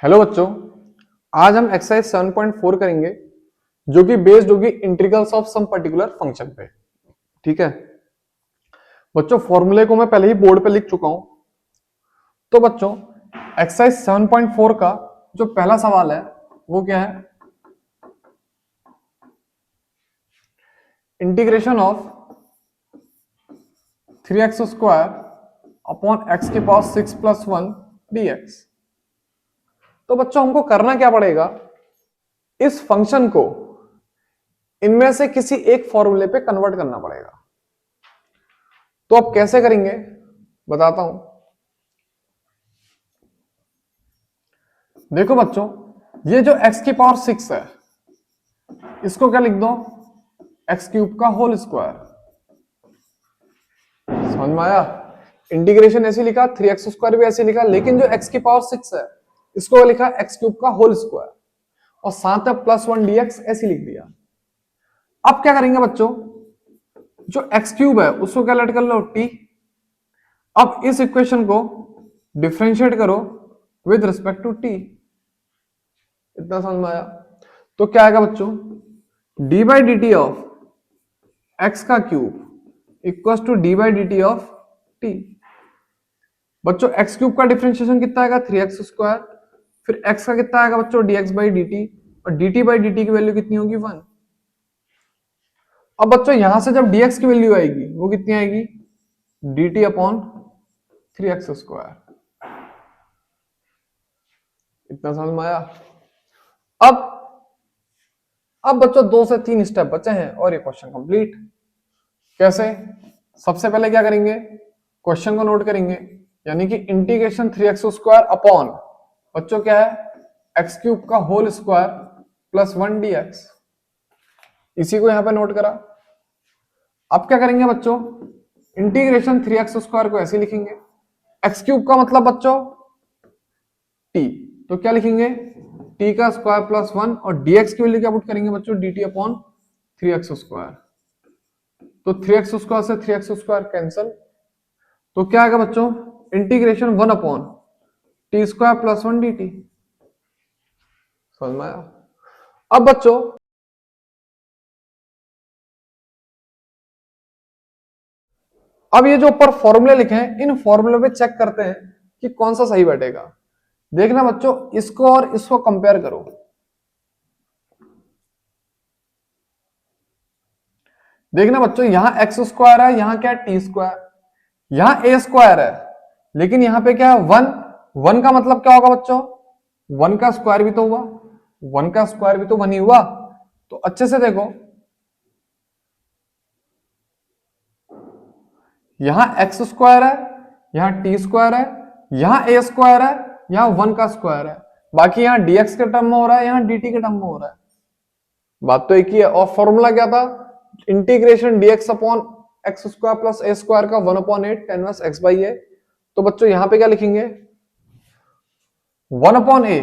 Hello बच्चों, आज हम एक्सरसाइज 7.4 करेंगे जो कि बेस्ड होगी integrals of some particular function पे। ठीक है बच्चों, फॉर्मूले को मैं पहले ही बोर्ड पे लिख चुका हूं। तो बच्चों, एक्सरसाइज 7.4 का जो पहला सवाल है वो क्या है? Integration of 3x² upon x की पावर 6 + 1 dx। तो बच्चों, हमको करना क्या पड़ेगा? इस फंक्शन को इनमें से किसी एक फॉर्मूले पे कन्वर्ट करना पड़ेगा। तो अब कैसे करेंगे बताता हूं। देखो बच्चों, ये जो x की पावर 6 है इसको क्या लिख दो? x³ का होल स्क्वायर। समझ में आया? इंटीग्रेशन ऐसे लिखा, 3x² भी ऐसे लिखा, लेकिन जो x की पावर 6 है इसको लिखा x³ का होल स्क्वायर और साथ में +1 dx ऐसे लिख दिया। अब क्या करेंगे बच्चों, जो x³ है उसको क्या लेट कर लो t। अब इस इक्वेशन को डिफरेंशिएट करो विद रिस्पेक्ट टू t। इतना समझ में आया? तो क्या आएगा बच्चों? d/dt ऑफ x का cube equal to d/dt of t। बच्चों, x³ का डिफरेंशिएशन कितना आएगा? 3x²। फिर x का कितना आएगा बच्चों? dx/dt। और dt/dt की वैल्यू कितनी होगी? 1। अब बच्चों, यहां से जब dx की वैल्यू आएगी वो कितनी आएगी? dt/3x²। इतना समझ में आया? अब बच्चों 2 से 3 स्टेप बचे हैं और ये क्वेश्चन कंप्लीट। कैसे? सबसे पहले क्या करेंगे, क्वेश्चन को नोट करेंगे, यानी कि इंटीग्रेशन 3x² अपॉन बच्चों क्या है? x³ का होल स्क्वायर +1 dx। इसी को यहां पे नोट करा। अब क्या करेंगे बच्चों, इंटीग्रेशन 3x² को ऐसे लिखेंगे, x³ का मतलब बच्चों t, तो क्या लिखेंगे? t का स्क्वायर +1 और dx की वैल्यू क्या पुट करेंगे बच्चों? dt/3x²। तो 3x² से 3x² कैंसल, तो क्या आएगा बच्चों? Integration 1/t² +1 dt। समझ में आया? अब बच्चों, अब ये जो ऊपर फॉर्मूले लिखे हैं इन फॉर्मूले पे चेक करते हैं कि कौन सा सही बैठेगा। देखना बच्चों, इसको और इसको कंपेयर करो। देखना बच्चों, यहां x² है, यहां क्या है? t²। यहां a² है, लेकिन यहां पे क्या है? 1। 1 का मतलब क्या होगा बच्चों? 1 का स्क्वायर भी तो हुआ, 1 का स्क्वायर भी तो 1 ही हुआ। तो अच्छे से देखो, यहां x² है, यहां t² है, यहां a² है, यहां 1 का स्क्वायर है। बाकी यहां dx के टर्म में हो रहा है, यहां dt के टर्म में हो रहा है। बात तो एक ही है। और फॉर्मूला क्या था? Integration dx upon x² plus a² का 1/8 tan 1 x/a। तो बच्चों यहां पे क्या लिखेंगे? 1/a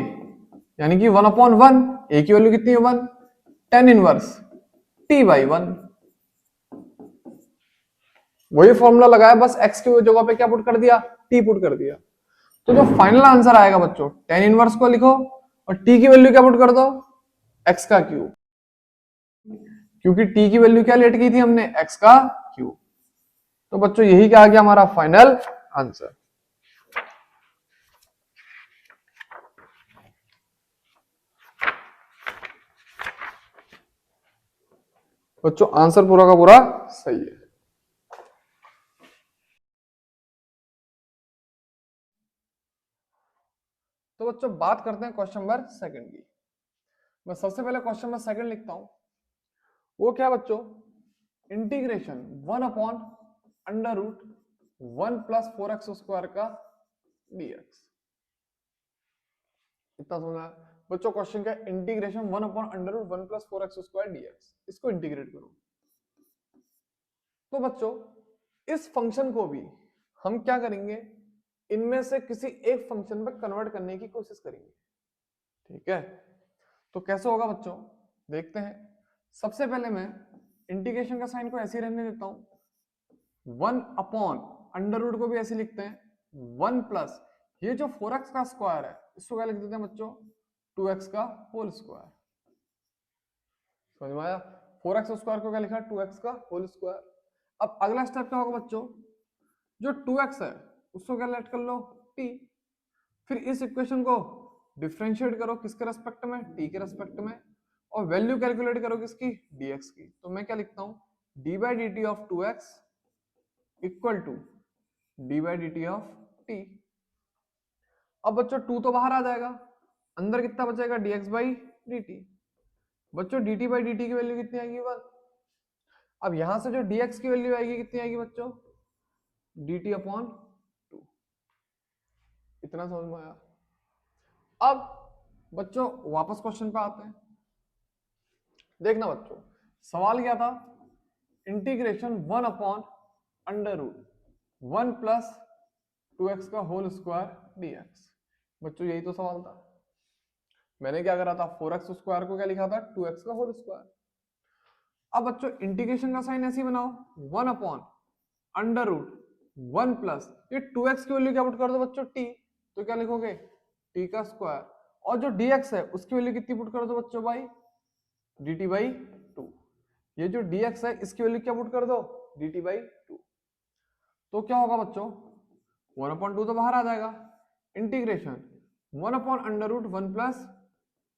यानी कि 1/1। a की वैल्यू कितनी है? 1। tan 1 t/1। वही फॉर्मूला लगाया, बस x की जगह पे क्या पुट कर दिया? t पुट कर दिया। तो जो फाइनल आंसर आएगा बच्चों, tan 1 को लिखो और t की वैल्यू क्या पुट कर दो? x का क्यूब। क्योंकि t की वैल्यू क्या लेट की थी हमने? x का क्यूब। तो बच्चों यही क्या आ गया हमारा फाइनल आंसर। बच्चों आंसर पूरा का पूरा सही है। तो बच्चों बात करते हैं क्वेश्चन नंबर 2 की। मैं सबसे पहले क्वेश्चन नंबर 2 लिखता हूं। वो क्या बच्चों? इंटीग्रेशन 1/√1 + 4x² का dx। इतना समझा बच्चों? क्वेश्चन क्या? Integration 1/√1 + 4x² dx। इसको इंटीग्रेट करो। तो बच्चों इस फंक्शन को भी हम क्या करेंगे, इनमें से किसी एक फंक्शन में कन्वर्ट करने की कोशिश करेंगे। ठीक है, तो कैसे होगा बच्चों? देखते हैं। सबसे पहले मैं इंटीग्रेशन का साइन को ऐसे ही रहने देता हूं। 1/√, को भी ऐसे लिखते हैं 1 प्लस ये जो 4x का स्क्वायर है इसको क्या लिख देते हैं बच्चों, 2x का होल स्क्वायर। समझ में आया? 4x स्क्वायर को क्या लिखा, 2x का होल स्क्वायर। अब अगला स्टेप क्या होगा बच्चों, जो 2x है उसको क्या लेट कर लो, t। फिर इस इक्वेशन को डिफरेंशिएट करो किसके रेस्पेक्ट में, t के रेस्पेक्ट में, और वैल्यू कैलकुलेट करो किसकी, dx की। तो मैं क्या लिखता हूं, d by D T of 2x equal to d by D T of t। अब बच्चों 2 तो बाहर आ जाएगा, अंदर कितना बचेगा, dx बाई डी टी। बच्चों dt बाई डी टी की वैल्यू कितनी आएगी, 1। अब यहां से जो dx की वैल्यू आएगी कितनी आएगी बच्चों, dt अपॉन 2। इतना समझ में आया? अब बच्चों वापस क्वेश्चन पे आते हैं। देखना बच्चों, सवाल क्या था, integration 1 upon under root 1 plus 2x का होल स्क्वायर dx। बच्चों यही तो सवाल था। मैंने क्या करा था, 4x स्क्वायर को क्या लिखा था, 2x का होल स्क्वायर। अब बच्चों इंटीग्रेशन का साइन ऐसे ही बनाओ, 1 अपॉन अंडर रूट 1 प्लस ये 2x की वैल्यू क्या पुट कर दो बच्चों, t। तो क्या लिखोगे, t का स्क्वायर, और जो dx है उसकी वैल्यू कितनी पुट कर दो बच्चों, बाई dt बाई 2। ये जो dx है इसकी वैल्यू क्या पुट कर दो, dt बाई 2। तो क्या होगा बच्चों, 1 अपॉन 2 तो बाहर आ जाएगा, integration 1 upon under root 1 plus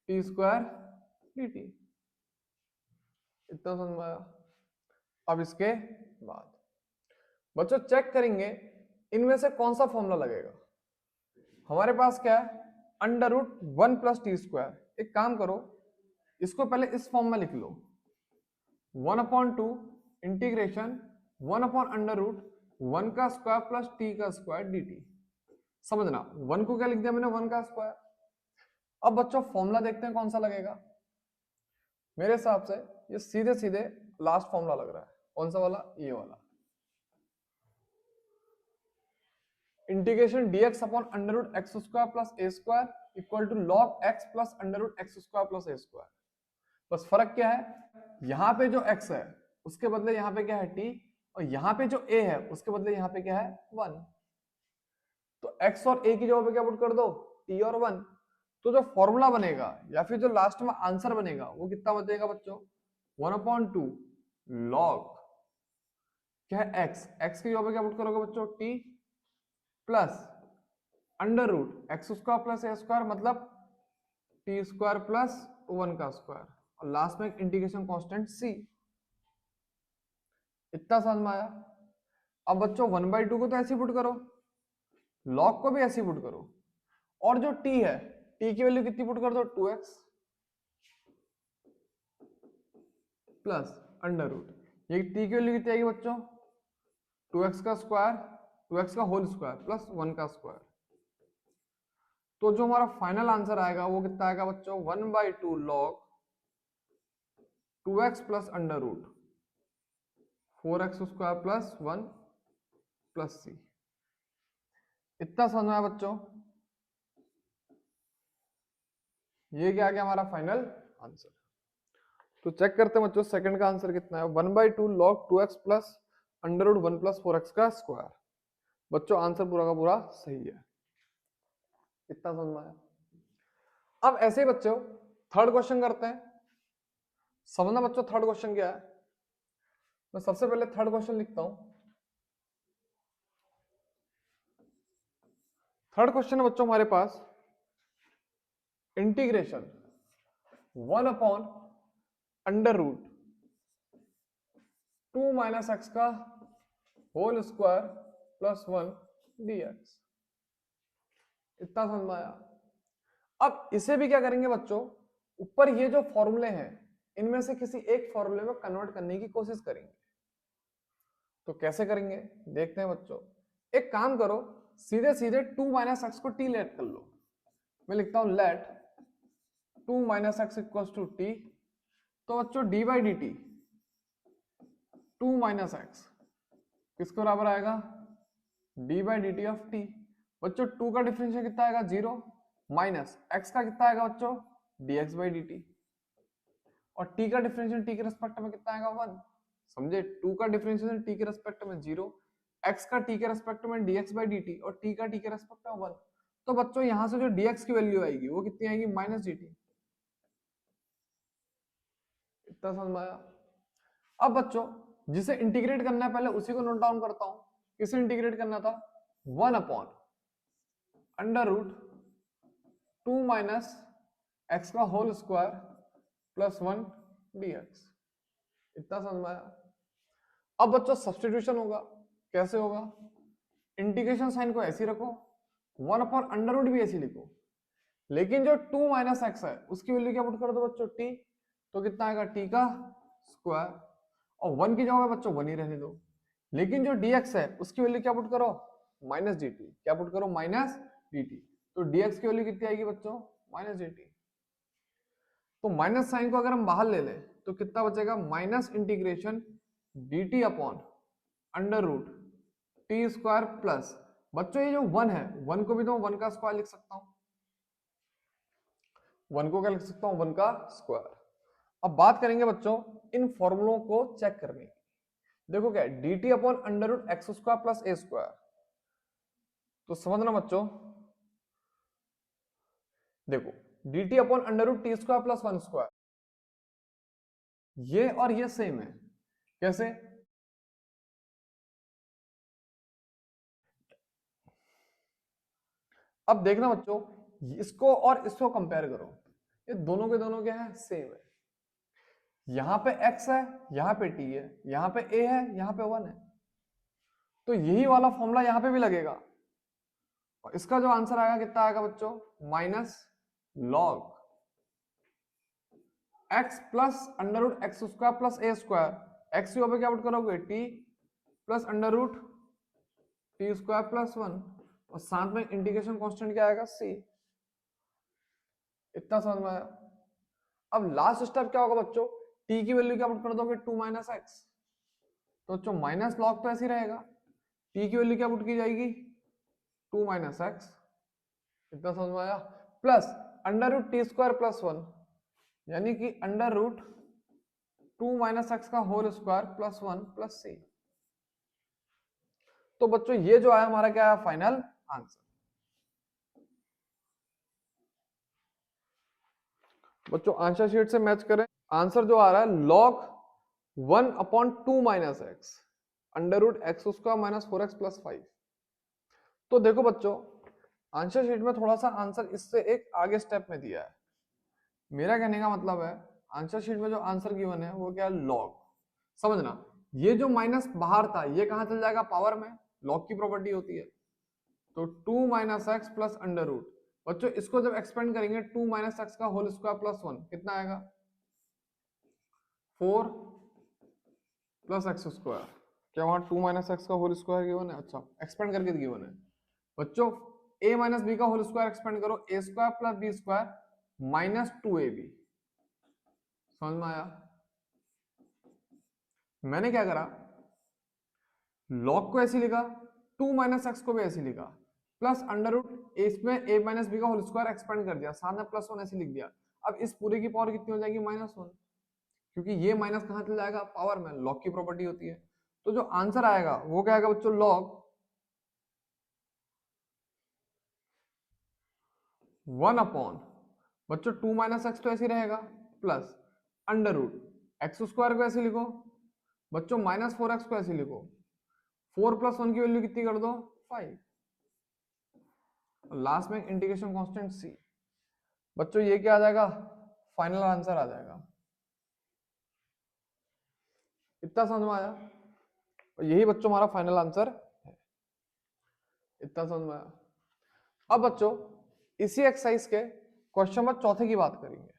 T square dt। इतना समझ में आया? अब इसके बाद बच्चों चेक करेंगे इनमें से कौन सा फॉर्मूला लगेगा। हमारे पास क्या है, under root 1 plus T square. एक काम करो, इसको पहले इस फॉर्म में लिख लो, 1 upon 2 integration 1 upon under root 1 का स्क्वायर प्लस टी का स्क्वायर dt। समझना, 1 को क्या लिख दिया मैंने, 1 का स्क्वायर। अब बच्चों फॉर्मूला देखते हैं कौन सा लगेगा। मेरे हिसाब से ये सीधे सीधे लास्ट फॉर्मूला लग रहा है। कौन सा वाला, ये वाला, integration dx upon under root x square plus A square equal to log x plus under root x square plus A square. बस फर्क क्या है, यहां पे जो x है उसके बदले यहां पे क्या है t, और यहां पे जो a है उसके बदले यहां पे क्या है 1। तो x और a की जगह पे क्या पुट कर दो, t और 1। तो जो फॉर्मूला बनेगा या फिर जो लास्ट में आंसर बनेगा वो कितना बचेगा बच्चों, 1/2 log क्या है x की जगह पे क्या पुट करोगे बच्चों, t plus under root x square plus ए स्क्वायर मतलब टी स्क्वायर प्लस 1 का स्क्वायर, और लास्ट में इंटीग्रेशन कांस्टेंट c। इतना समझ में आया? अब बच्चों 1/2 को तो ऐसे पुट करो, log को भी ऐसे पुट करो, और जो t है t की वैल्यू कितनी पुट कर दो, 2x प्लस अंडर रूट, ये t की वैल्यू कितनी आएगी बच्चों, 2x का स्क्वायर 2x का होल स्क्वायर प्लस 1 का स्क्वायर। तो जो हमारा फाइनल आंसर आएगा वो कितना आएगा बच्चों, 1/2 log 2x plus under root 4x square plus 1 plus c। इतना समझ में आया बच्चों? ये क्या आ गया हमारा फाइनल आंसर। तो चेक करते हैं बच्चों सेकंड का आंसर कितना है, 1/2 log 2x plus under root 1 plus 4x का स्क्वायर। बच्चों आंसर पूरा का पूरा सही है। इतना समझ में आया? अब ऐसे ही बच्चों थर्ड क्वेश्चन करते हैं। समझना बच्चों थर्ड क्वेश्चन क्या है। मैं सबसे पहले थर्ड क्वेश्चन लिखता हूं। थर्ड क्वेश्चन है बच्चों हमारे पास, integration 1 upon under root 2 minus x का होल स्क्वायर प्लस 1 dx। इतना समझ में आया? अब इसे भी क्या करेंगे बच्चों, ऊपर ये जो फॉर्मूले हैं इनमें से किसी एक फॉर्मूले में कन्वर्ट करने की कोशिश करेंगे। तो कैसे करेंगे देखते हैं बच्चों। एक काम करो, सीधे सीधे 2 माइनस एक्स को t लेट कर लो। मैं लिखता हूं let 2 minus X equal to T. तो बच्चों D by D T 2 minus X किसके बराबर आएगा, D by D T of T. बच्चों 2 का डिफरेंशियल कितना आएगा, 0 माइनस एक्स का कितना आएगा बच्चों, D x by D T, और t का डिफरेंशियल t के रेस्पेक्ट में कितना आएगा, 1। समझे, 2 का डिफरेंशियल t के रेस्पेक्ट में 0, x का t के रेस्पेक्ट में dx बाई dt और t का t के रेस्पेक्ट में 1। तो बच्चों यहां से जो dx की वैल्यू आएगी वो कितनी आएगी, -dt। इतना समझ में आया। अब बच्चों जिसे इंटीग्रेट करना है पहले उसी को नोट डाउन करता हूं। किसे इंटीग्रेट करना था, 1/√2 माइनस एक्स का होल स्क्वायर प्लस 1 dx। इतना समझ में आया। अब बच्चों सब्स्टिट्यूशन होगा, कैसे होगा, इंटीग्रेशन साइन को ऐसे रखो, 1/√, भी ऐसे लिखो, लेकिन जो 2 माइनस एक्स है उसकी वैल्यू क्या पुट कर दो बच्चों, t। तो कितना आएगा, t का स्क्वायर, और 1 की जगह बच्चों 1 ही रहने दो, लेकिन जो dx है उसकी वैल्यू क्या पुट करो, -dt। क्या पुट करो, -dt। तो dx की वैल्यू कितनी आएगी बच्चों, -dt। तो माइनस साइन को अगर हम बाहर ले लें तो कितना बचेगा, minus integration dt upon √t² plus, बच्चों ये जो 1 है 1 को भी तो 1 का स्क्वायर लिख सकता हूं, 1 को क्या लिख सकता हूं, 1 का स्क्वायर। अब बात करेंगे बच्चों इन फॉर्मूलों को चेक करने की। देखो क्या है, dt upon √x² plus a²। तो समझना बच्चों, देखो dt अपॉन √t² प्लस 1², ये और ये सेम है। कैसे, अब देखना बच्चों, इसको और इसको कंपेयर करो, ये दोनों के दोनों क्या है, सेम है। यहां पे x है, यहां पे t है, यहां पे a है, यहां पे 1 है, तो यही वाला फॉर्मूला यहां पे भी लगेगा। और इसका जो आंसर आएगा कितना आएगा बच्चों, minus log x plus √x² plus a²। x पे क्या पुट करोगे, t प्लस √t² प्लस 1, और साथ में इंटीग्रेशन कांस्टेंट क्या आएगा, c। इतना समझ में आया। अब लास्ट स्टेप क्या होगा बच्चों, t की वैल्यू क्या पुट कर दोगे, 2 माइनस एक्स। तो बच्चों माइनस लॉग तो ऐसे ही रहेगा, t की वैल्यू क्या पुट की जाएगी, 2 माइनस एक्स। इतना समझ में आया। प्लस √t² प्लस 1, यानी कि √2 माइनस एक्स का whole square plus 1 plus c। तो बच्चों ये जो आया हमारा क्या आया, फाइनल आंसर। बच्चों आंसर शीट से मैच करें, आंसर जो आ रहा है log 1/2 minus X √x² minus 4x plus 5। तो देखो बच्चों आंसर शीट में थोड़ा सा आंसर इससे एक आगे स्टेप में दिया है। मेरा कहने का मतलब है आंसर शीट में जो आंसर गिवन है वो क्या है, लॉग। समझना, ये जो माइनस बाहर था ये कहां चल जाएगा, पावर में, लॉग की प्रॉपर्टी होती है। तो 2 माइनस एक्स प्लस √, बच्चों इसको जब एक्सपेंड करेंगे 2 माइनस एक्स का होल स्क्वायर प्लस 1 कितना आएगा, 4 प्लस x²। क्या वहां 2 माइनस एक्स का होल स्क्वायर गिवन है, अच्छा एक्सपेंड करके गिवन है बच्चों। a माइनस बी का होल स्क्वायर एक्सपेंड करो, a² plus b² minus 2ab। समझ में आया। मैंने क्या करा, लॉग को ऐसे लिखा, 2 माइनस एक्स को भी ऐसे लिखा, प्लस इसमें a माइनस बी का होल स्क्वायर एक्सपेंड कर दिया, साथ में प्लस 1 ऐसे लिख दिया। अब इस पूरे की पावर कितनी हो जाएगी, -1, क्योंकि ये माइनस कहां चल जाएगा, पावर में, लॉग की प्रॉपर्टी होती है। तो जो आंसर आएगा वो क्या आएगा बच्चों, लॉग 1 अपॉन, बच्चों 2 माइनस एक्स तो ऐसे ही रहेगा, प्लस √x² को ऐसे लिखो, बच्चों -4x को ऐसे लिखो, 4 प्लस 1 की वैल्यू कितनी कर दो, 5, और लास्ट में इंटीग्रेशन कांस्टेंट c। बच्चों ये क्या आ जाएगा, फाइनल आंसर आ जाएगा। इतना समझ में आया, और यही बच्चों हमारा फाइनल आंसर है। इतना समझ में आया। अब बच्चों इसी एक्सरसाइज के क्वेश्चन नंबर चौथे की बात करेंगे।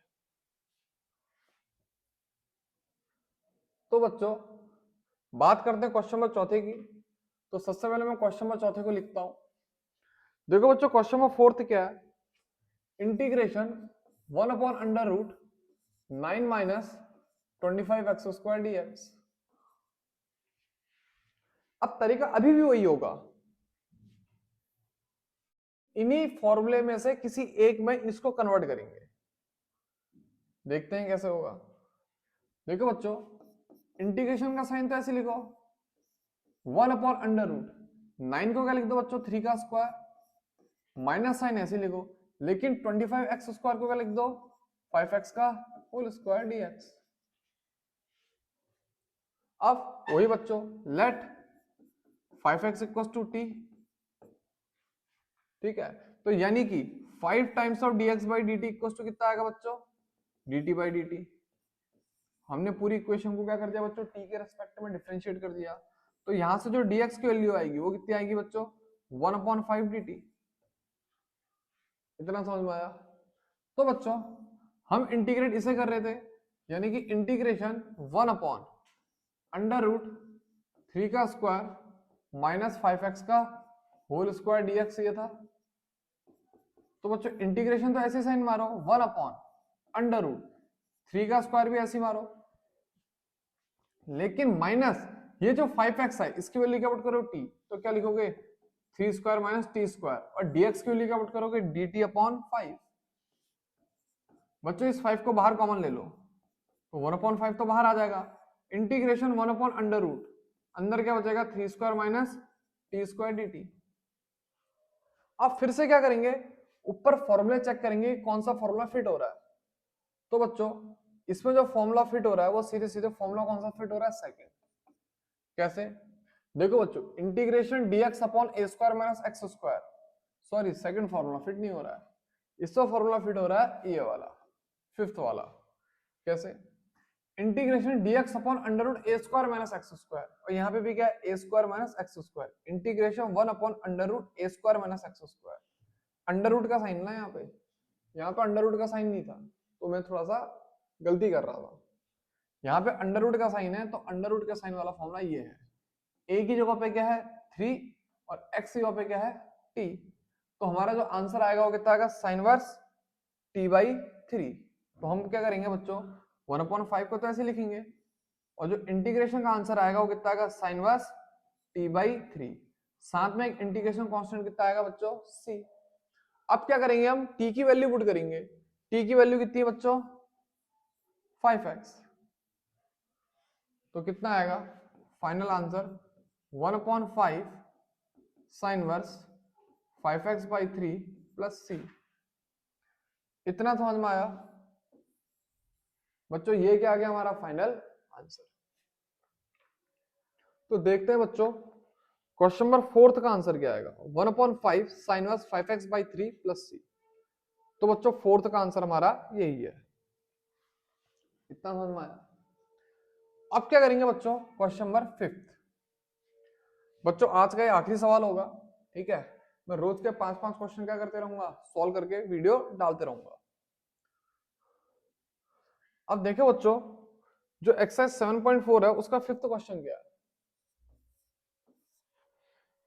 तो बच्चों बात करते हैं क्वेश्चन नंबर चौथे की। तो सबसे पहले मैं क्वेश्चन नंबर चौथे को लिखता हूं। देखो बच्चों क्वेश्चन नंबर फोर्थ क्या है, इंटीग्रेशन 1/9 माइनस 25x² dx। अब तरीका अभी भी वही होगा, इन्हीं फॉर्मूले में से किसी एक में इसको कन्वर्ट करेंगे, देखते हैं कैसे होगा। देखो बच्चों इंटीग्रेशन का साइन तो ऐसे लिखो, 1/√9 को क्या लिख दो बच्चों, 3 का स्क्वायर, माइनस साइन ऐसे लिखो, लेकिन 25x² को क्या लिख दो, 5x का होल स्क्वायर dx। अब वही बच्चों, late 5x equal to T, ठीक है, तो यानी कि 5 times of dx by dt equal to कितना आएगा बच्चों, dt बाई dt। हमने पूरी इक्वेशन को क्या कर दिया बच्चों, t के रेस्पेक्ट में डिफरेंशिएट कर दिया, तो यहां से जो dx की वैल्यू आएगी वो कितनी आएगी बच्चों, 1/5 dt। इतना समझ में आया। तो बच्चों हम इंटीग्रेट इसे कर रहे थे, यानी कि इंटीग्रेशन 1/√3 का स्क्वायर माइनस 5x का होल स्क्वायर dx ये था। तो बच्चों इंटीग्रेशन तो ऐसे साइन मारो, 1/√3 का स्क्वायर भी ऐसे मारो, लेकिन माइनस ये जो 5x है इसकी वैल्यू क्या पुट करो t, तो क्या लिखोगे 3 स्क्वायर माइनस t स्क्वायर, और dx की वैल्यू क्या पुट करोगे dt/5। बच्चों इस 5 को बाहर कॉमन ले लो, तो 1/5 तो बाहर आ जाएगा, इंटीग्रेशन 1/√, अंदर क्या बचेगा 3 square minus t square dt। अब फिर से क्या करेंगे, ऊपर फॉर्मूले चेक करेंगे कौन सा फॉर्मूला फिट हो रहा है। तो बच्चों इसमें जो फॉर्मूला फिट हो रहा है वो सीधे सीधे फॉर्मूला कौन सा फिट हो रहा है, सेकंड। कैसे, देखो बच्चों integration dx/a² minus x², sorry second formula fit नहीं हो रहा है, इसका फॉर्मूला फिट हो रहा है ये वाला, फिफ्थ वाला। कैसे, इंटीग्रेशन dx/√a² माइनस x², और यहाँ पे भी क्या है a² माइनस x², इंटीग्रेशन 1/√a² minus x²। Under root का साइन ना यहाँ पे अंडर रूट का साइन नहीं था, तो मैं थोड़ा सा गलती कर रहा था। यहाँ पे अंडर रूट का साइन है, तो अंडर रूट का साइन वाला फॉर्मूला ये है, a की जगह पे क्या है 3 और x की जगह पे क्या है t, तो हमारा जो आंसर आएगा वो कितना आएगा, साइन वर्स t/3। तो हम क्या करेंगे बच्चों, 1/5 को तो ऐसे लिखेंगे, और जो इंटीग्रेशन का आंसर आएगा वो कितना आएगा, साइन वर्स t/3, साथ में एक इंटीग्रेशन कांस्टेंट कितना आएगा बच्चों, c। अब क्या करेंगे, हम t की वैल्यू पुट करेंगे, t की वैल्यू कितनी है बच्चों 5x, तो कितना आएगा final answer 1/5 sine inverse 5x/3 plus c। इतना समझ में आया बच्चों, ये क्या आ गया हमारा फाइनल आंसर। तो देखते हैं बच्चों क्वेश्चन नंबर 4 का आंसर क्या आएगा, 1/5 sine inverse 5x/3 plus c। तो बच्चों 4 का आंसर हमारा यही है। इतना समझ में आया। अब क्या करेंगे बच्चों, क्वेश्चन नंबर 5। बच्चों आज का ये आखिरी सवाल होगा, ठीक है, मैं रोज के 5-5 क्वेश्चन क्या करते रहूंगा, सॉल्व करके वीडियो डालते रहूंगा। अब देखो बच्चों, जो एक्सरसाइज 7.4 है उसका 5th क्वेश्चन क्या है,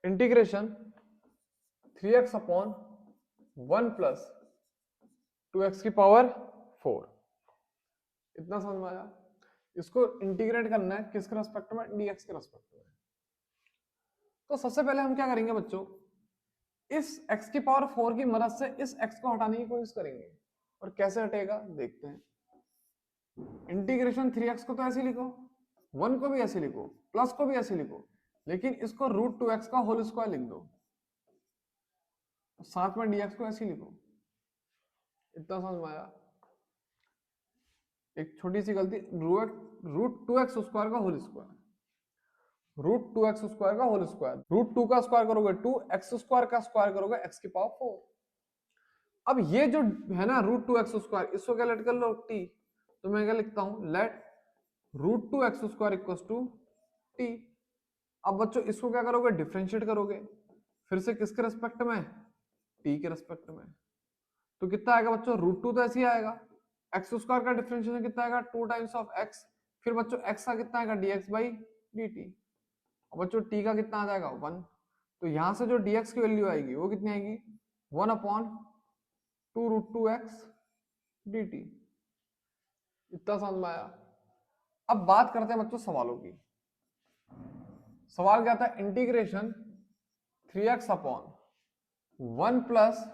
इंटीग्रेशन 3x/1 प्लस 2x की पावर 4। इतना समझ में आया। इसको इंटीग्रेट करना है किसके रेस्पेक्ट में, dx के रेस्पेक्ट में। तो सबसे पहले हम क्या करेंगे बच्चों, इस x की पावर 4 की मदद से इस x को हटाने की कोशिश करेंगे, और कैसे हटेगा देखते हैं। इंटीग्रेशन 3x को तो ऐसे लिखो, 1 को भी ऐसे लिखो, प्लस को भी ऐसे लिखो, लेकिन इसको √2x का होल स्क्वायर लिख दो, साथ में dx को ऐसे लिखो। इतना समझ में आया। एक छोटी सी गलती, √2x² का होल स्क्वायर, √2x² का होल स्क्वायर, √2 का स्क्वायर करोगे 2, x² का स्क्वायर करोगे x की पावर 4। अब ये जो है ना √2x², इसको क्या लेट कर लो t, तो मैं क्या लिखता हूं, late √2x² equals to t। अब बच्चों इसको क्या करोगे, डिफरेंशिएट करोगे, फिर से किसके रेस्पेक्ट में, t के रेस्पेक्ट में। तो कितना आएगा बच्चों, √2 तो ऐसे ही आएगा, x² का डिफरेंशिएशन कितना आएगा 2 टाइम्स ऑफ x, फिर बच्चों x का कितना आएगा dx/dt, और बच्चों t का कितना आ जाएगा 1। तो यहां से जो dx की वैल्यू आएगी वो कितनी आएगी, 1/2√2x dt। इतना समझ में आया। अब बात करते हैं बच्चों सवालों की। सवाल क्या था, इंटीग्रेशन 3x/1 प्लस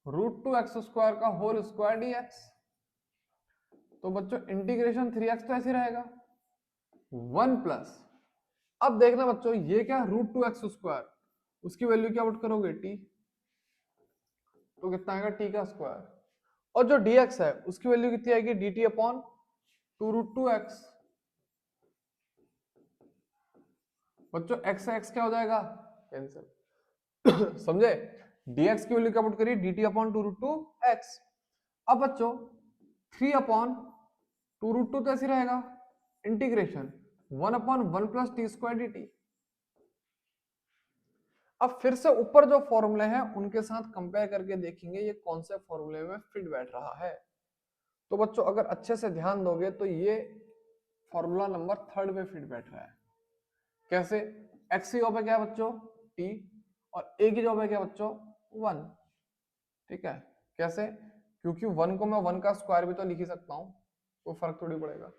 √2x² का होल स्क्वायर dx। तो बच्चों इंटीग्रेशन 3x तो ऐसे रहेगा, 1 प्लस, अब देखना बच्चों ये क्या √2x², उसकी वैल्यू क्या पुट करोगे t, तो कितना आएगा टी का स्क्वायर, और जो dx है उसकी वैल्यू कितनी आएगी dt अपॉन 2√2x। बच्चों x से x क्या हो जाएगा कैंसिल समझे, dx की वैल्यू क्या पुट करिए dt अपॉन 2√2x। अब बच्चों 3 अपॉन 2√2 तो ऐसे रहेगा, integration 1 upon 1 plus T square dt। अब फिर से ऊपर जो फॉर्मूले हैं उनके साथ कंपेयर करके देखेंगे ये कौन से फॉर्मूले में फिट बैठ रहा है। तो बच्चों अगर अच्छे से ध्यान दोगे तो ये फॉर्मूला नंबर 3 में फिट बैठ रहा है। कैसे, x की जॉब है क्या बच्चों t, और a की जॉब है क्या बच्चों 1। ठीक है, कैसे, क्योंकि 1 को मैं 1 का स्क्वायर भी तो लिख ही सकता हूं, कोई फर्क थोड़ी पड़ेगा।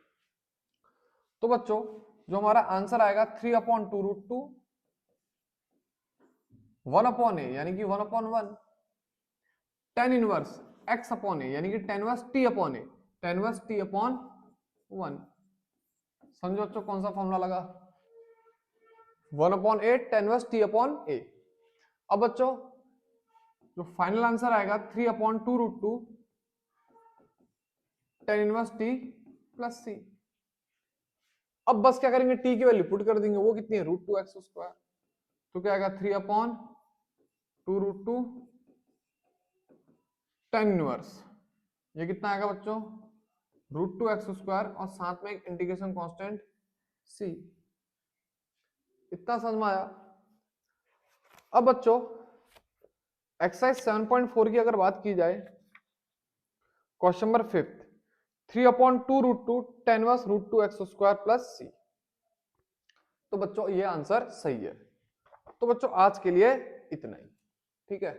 तो बच्चों जो हमारा आंसर आएगा 3 अपॉन 2√2 1 अपॉन ए यानी कि 1 upon 1, tan inverse x upon a यानी कि tan inverse t upon a, tan inverse t upon 1। समझो बच्चों कौन सा फॉर्मूला लगा, 1 upon a tan inverse t upon a. अब बच्चों जो फाइनल आंसर आएगा 3 upon 2√2 tan inverse t plus c। अब बस क्या करेंगे t की वैल्यू पुट कर देंगे, वो कितनी है √2x²। तो क्या आएगा 3 अपॉन 2√2 टेन इनवर्स, ये कितना आएगा बच्चों √2x², और साथ में एक इंटीग्रेशन कांस्टेंट c। इतना समझ में आया। अब बच्चों एक्सरसाइज 7.4 की अगर बात की जाए, question number 5, 3 upon 2√2 tan inverse √2x² plus c। तो बच्चों ये आंसर सही है। तो बच्चों आज के लिए इतना ही, ठीक है।